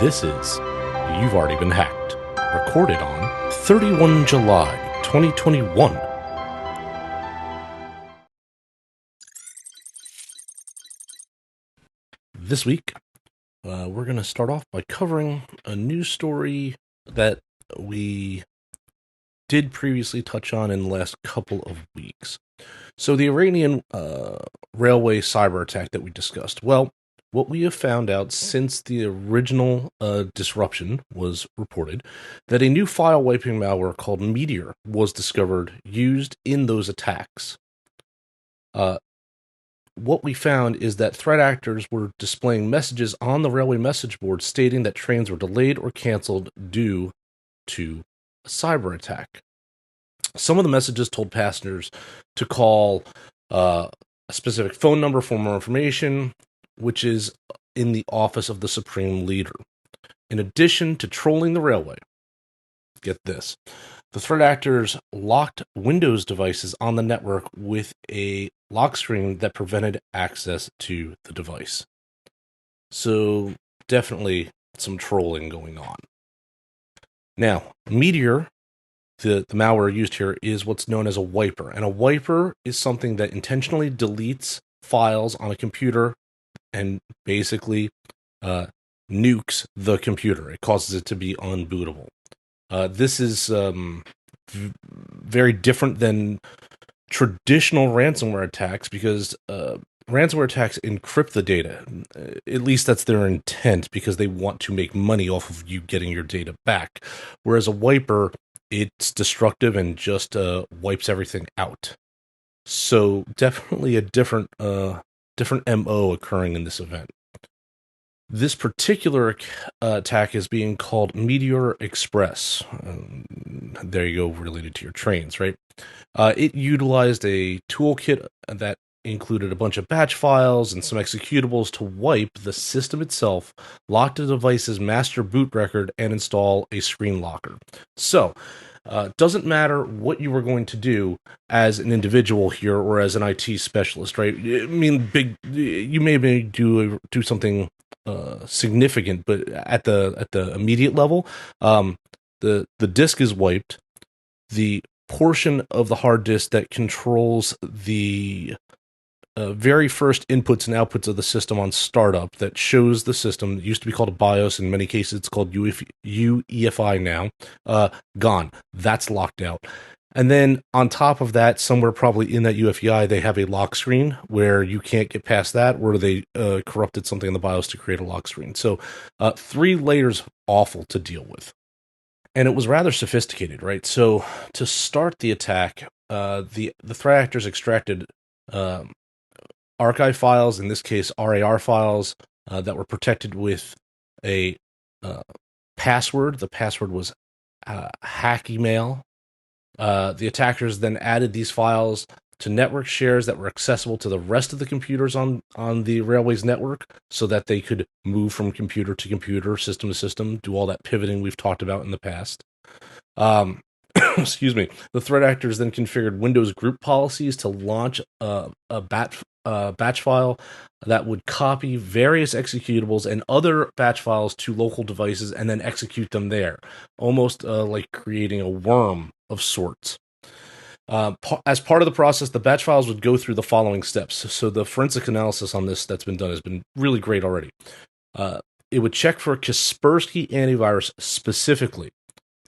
This is You've Already Been Hacked, recorded on 31 July 2021. This week, we're going to start off by covering a news story that we did previously touch on in the last couple of weeks. So the Iranian railway cyber attack that we discussed. Well, what we have found out since the original disruption was reported, that a new file wiping malware called Meteor was discovered used in those attacks. What we found is that threat actors were displaying messages on the railway message board stating that trains were delayed or canceled due to a cyber attack. Some of the messages told passengers to call a specific phone number for more information, which is in the office of the Supreme Leader. In addition to trolling the railway, get this, the threat actors locked Windows devices on the network with a lock screen that prevented access to the device. So definitely some trolling going on. Now, Meteor, the malware used here, is what's known as a wiper. And a wiper is something that intentionally deletes files on a computer and basically nukes the computer. It causes it to be unbootable. This is very different than traditional ransomware attacks because ransomware attacks encrypt the data. At least that's their intent, because they want to make money off of you getting your data back. Whereas a wiper, it's destructive and just wipes everything out. So definitely a different MO occurring in this event. This particular attack is being called Meteor Express. There you go, related to your trains, right? It utilized a toolkit that included a bunch of batch files and some executables to wipe the system itself, lock the device's master boot record, and install a screen locker. So, doesn't matter what you were going to do as an individual here or as an IT specialist, right? I mean, you may do something significant, but at the immediate level, the disk is wiped. The portion of the hard disk that controls the very first inputs and outputs of the system on startup, that shows the system, it used to be called a BIOS, in many cases it's called UEFI now, gone. That's locked out. And then on top of that, somewhere probably in that UEFI, they have a lock screen where you can't get past that, where they corrupted something in the BIOS to create a lock screen. So 3 layers awful to deal with. And it was rather sophisticated, right? So to start the attack, the threat actors extracted archive files, in this case RAR files, that were protected with a password. The password was hack email. The attackers then added these files to network shares that were accessible to the rest of the computers on the railway's network, so that they could move from computer to computer, system to system, do all that pivoting we've talked about in the past. Excuse me. The threat actors then configured Windows group policies to launch a batch file that would copy various executables and other batch files to local devices and then execute them there, almost like creating a worm of sorts. As part of the process, the batch files would go through the following steps. So the forensic analysis on this that's been done has been really great already. It would check for Kaspersky antivirus specifically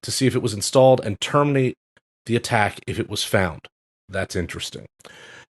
to see if it was installed and terminate the attack if it was found. That's interesting.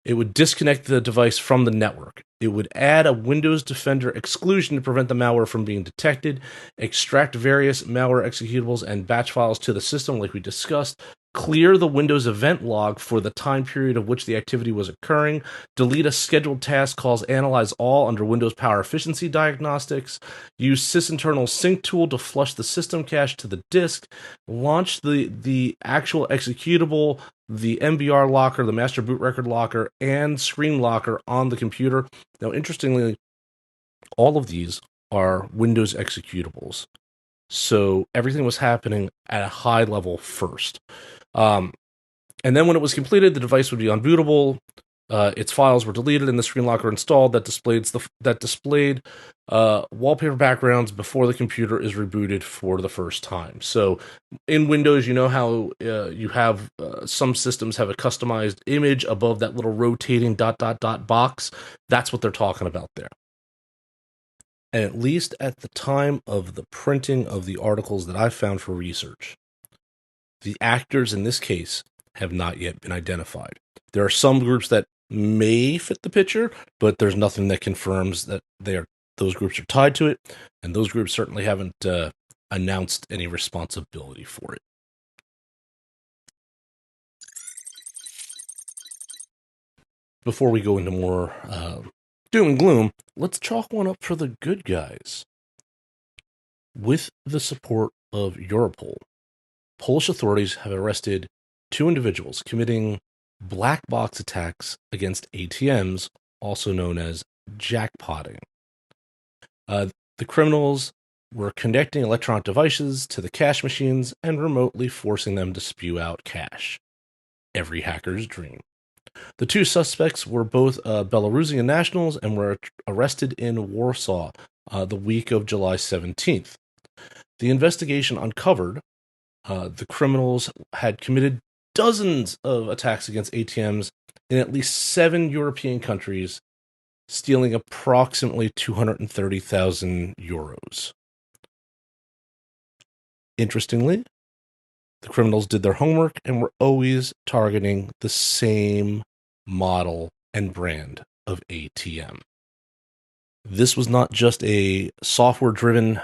It would disconnect the device from the network. It would add a Windows Defender exclusion to prevent the malware from being detected, extract various malware executables and batch files to the system like we discussed, clear the Windows event log for the time period of which the activity was occurring, delete a scheduled task calls analyze all under Windows Power Efficiency Diagnostics, use sysinternal sync tool to flush the system cache to the disk, launch the actual executable, the MBR locker, the master boot record locker, and screen locker on the computer. Now, interestingly, all of these are Windows executables. So everything was happening at a high level first. And then when it was completed, the device would be unbootable. Its files were deleted and the screen locker installed that displayed wallpaper backgrounds before the computer is rebooted for the first time. So, in Windows, you know how you have some systems have a customized image above that little rotating dot dot dot box. That's what they're talking about there. And at least at the time of the printing of the articles that I found for research, the actors in this case have not yet been identified. There are some groups that may fit the picture, but there's nothing that confirms that those groups are tied to it, and those groups certainly haven't announced any responsibility for it. Before we go into more doom and gloom, let's chalk one up for the good guys. With the support of Europol, Polish authorities have arrested 2 individuals committing black box attacks against ATMs, also known as jackpotting. The criminals were connecting electronic devices to the cash machines and remotely forcing them to spew out cash. Every hacker's dream. The 2 suspects were both Belarusian nationals and were arrested in Warsaw the week of July 17th. The investigation uncovered the criminals had committed dozens of attacks against ATMs in at least 7 European countries, stealing approximately 230,000 euros. Interestingly, the criminals did their homework and were always targeting the same model and brand of ATM. This was not just a software-driven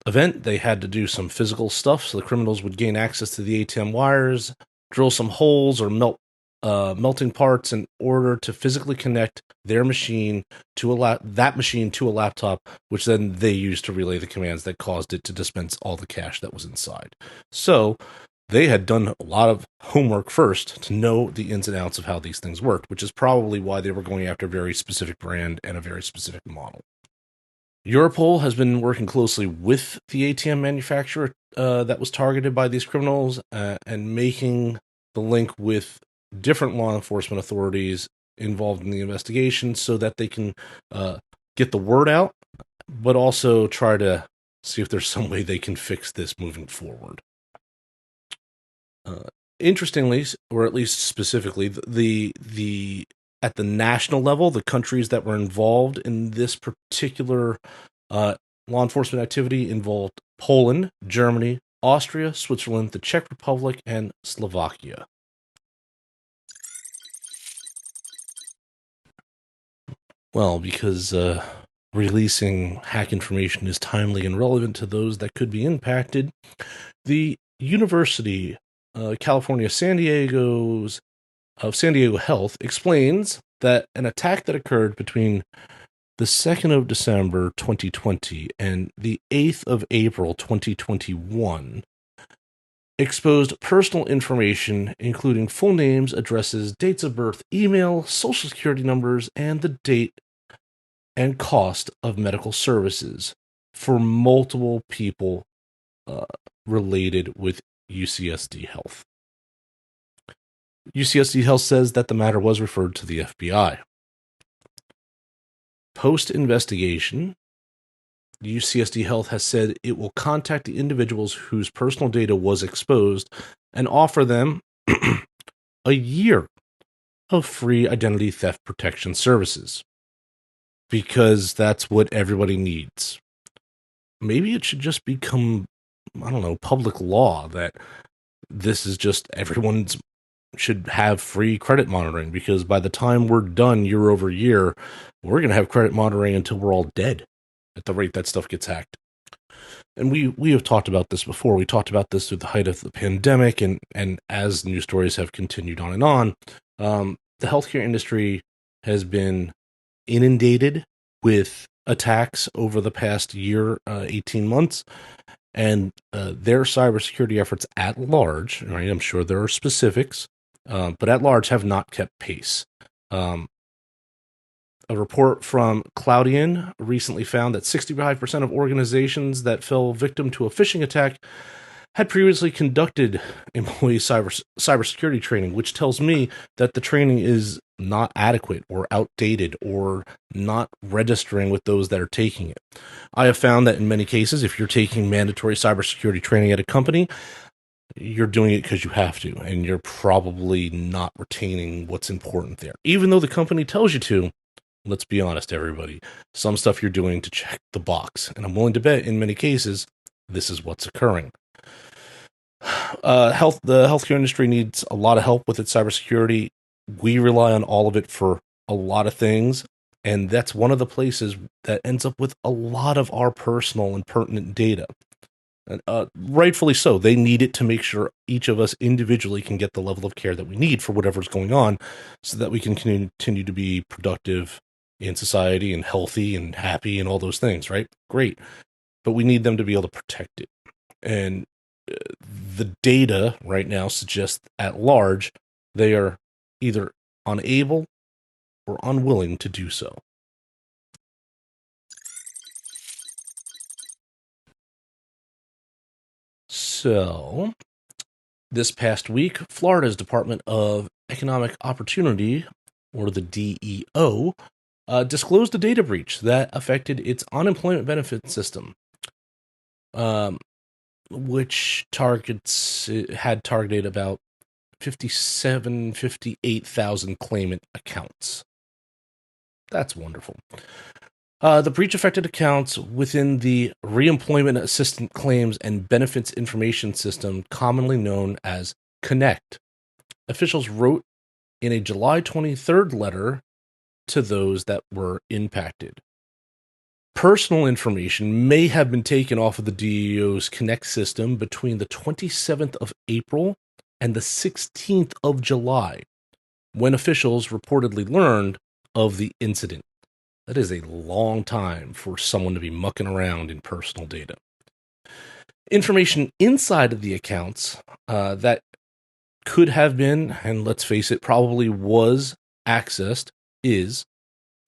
event. They had to do some physical stuff, so the criminals would gain access to the ATM wires, drill some holes, or melting parts in order to physically connect their machine to that machine to a laptop, which then they used to relay the commands that caused it to dispense all the cash that was inside. So they had done a lot of homework first to know the ins and outs of how these things worked, which is probably why they were going after a very specific brand and a very specific model. Europol has been working closely with the ATM manufacturer that was targeted by these criminals and making the link with different law enforcement authorities involved in the investigation so that they can get the word out, but also try to see if there's some way they can fix this moving forward. Interestingly, or at least specifically, the at the national level, the countries that were involved in this particular law enforcement activity involved Poland, Germany, Austria, Switzerland, the Czech Republic, and Slovakia. Well, because releasing hack information is timely and relevant to those that could be impacted, the University California San Diego Health explains that an attack that occurred between the 2nd of December 2020 and the 8th of April 2021 exposed personal information, including full names, addresses, dates of birth, email, social security numbers, and the date and cost of medical services for multiple people related with UCSD Health. UCSD Health says that the matter was referred to the FBI. Post-investigation, UCSD Health has said it will contact the individuals whose personal data was exposed and offer them a year of free identity theft protection services. Because that's what everybody needs. Maybe it should just become, public law that this is just everyone's should have free credit monitoring, because by the time we're done year over year, we're going to have credit monitoring until we're all dead at the rate that stuff gets hacked. And we have talked about this before. We talked about this through the height of the pandemic, and as news stories have continued on and on, the healthcare industry has been inundated with attacks over the past year, 18 months, and their cybersecurity efforts at large, right? I'm sure there are specifics, but at large have not kept pace. A report from Cloudian recently found that 65% of organizations that fell victim to a phishing attack had previously conducted employee cybersecurity training, which tells me that the training is not adequate or outdated or not registering with those that are taking it. I have found that in many cases, if you're taking mandatory cybersecurity training at a company, you're doing it because you have to, and you're probably not retaining what's important there. Even though the company tells you to, let's be honest, everybody, some stuff you're doing to check the box. And I'm willing to bet in many cases, this is what's occurring. The healthcare industry needs a lot of help with its cybersecurity. We rely on all of it for a lot of things, and that's one of the places that ends up with a lot of our personal and pertinent data. And rightfully so. They need it to make sure each of us individually can get the level of care that we need for whatever's going on, so that we can continue to be productive in society and healthy and happy and all those things, right? Great. But we need them to be able to protect it. And the data right now suggests at large they are either unable or unwilling to do so. So, this past week, Florida's Department of Economic Opportunity, or the DEO, disclosed a data breach that affected its unemployment benefit system. Which had targeted about 58,000 claimant accounts. That's wonderful. The breach affected accounts within the Reemployment Assistant Claims and Benefits Information System, commonly known as Connect. Officials wrote in a July 23rd letter to those that were impacted. Personal information may have been taken off of the DEO's Connect system between the 27th of April and the 16th of July, when officials reportedly learned of the incident. That is a long time for someone to be mucking around in personal data. Information inside of the accounts that could have been, and let's face it, probably was accessed is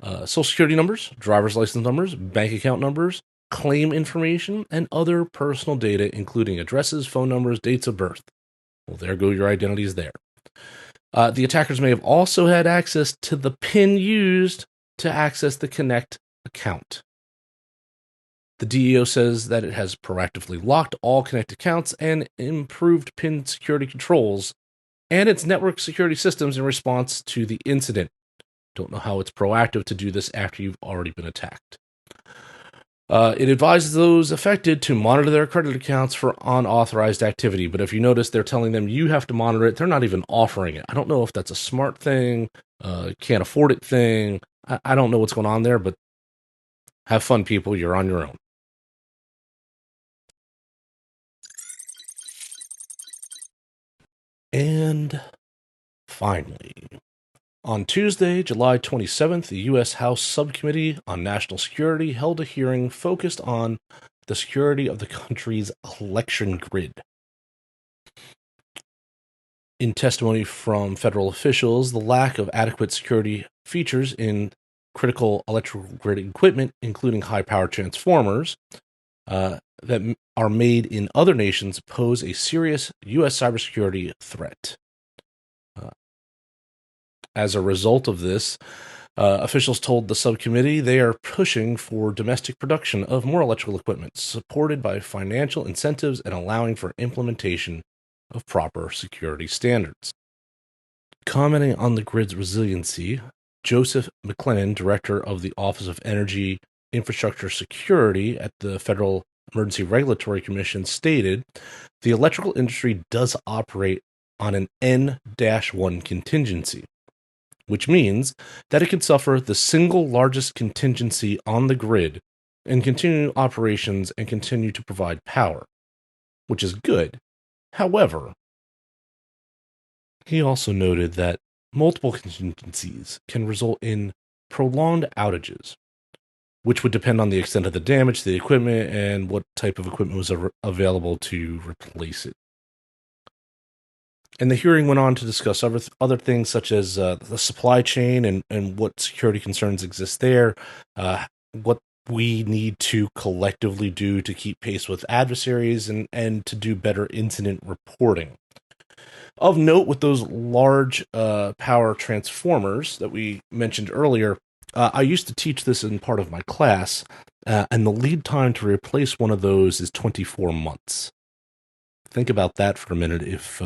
Social Security numbers, driver's license numbers, bank account numbers, claim information, and other personal data, including addresses, phone numbers, dates of birth. Well, there go your identities there. The attackers may have also had access to the PIN used to access the Connect account. The DEO says that it has proactively locked all Connect accounts and improved PIN security controls and its network security systems in response to the incident. Don't know how it's proactive to do this after you've already been attacked. It advises those affected to monitor their credit accounts for unauthorized activity. But if you notice, they're telling them you have to monitor it. They're not even offering it. I don't know if that's a smart thing, can't afford it thing. I don't know what's going on there, but have fun, people. You're on your own. And finally, on Tuesday, July 27th, the U.S. House Subcommittee on National Security held a hearing focused on the security of the country's election grid. In testimony from federal officials, the lack of adequate security features in critical electrical grid equipment, including high-power transformers, that are made in other nations, pose a serious U.S. cybersecurity threat. As a result of this, officials told the subcommittee they are pushing for domestic production of more electrical equipment, supported by financial incentives and allowing for implementation of proper security standards. Commenting on the grid's resiliency, Joseph McLennan, director of the Office of Energy Infrastructure Security at the Federal Emergency Regulatory Commission, stated, "The electrical industry does operate on an N-1 contingency, which means that it can suffer the single largest contingency on the grid and continue operations and continue to provide power, which is good. However," he also noted that multiple contingencies can result in prolonged outages, which would depend on the extent of the damage to the equipment and what type of equipment was available to replace it. And the hearing went on to discuss other things such as the supply chain and what security concerns exist there, what we need to collectively do to keep pace with adversaries and to do better incident reporting. Of note, with those large power transformers that we mentioned earlier, I used to teach this in part of my class, and the lead time to replace one of those is 24 months. Think about that for a minute. If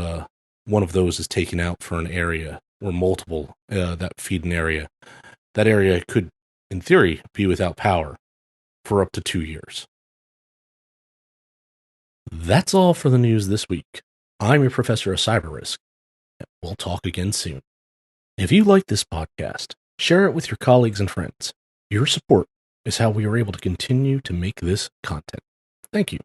one of those is taken out for an area or multiple that feed an area, that area could, in theory, be without power for up to 2 years. That's all for the news this week. I'm your professor of cyber risk. We'll talk again soon. If you like this podcast, share it with your colleagues and friends. Your support is how we are able to continue to make this content. Thank you.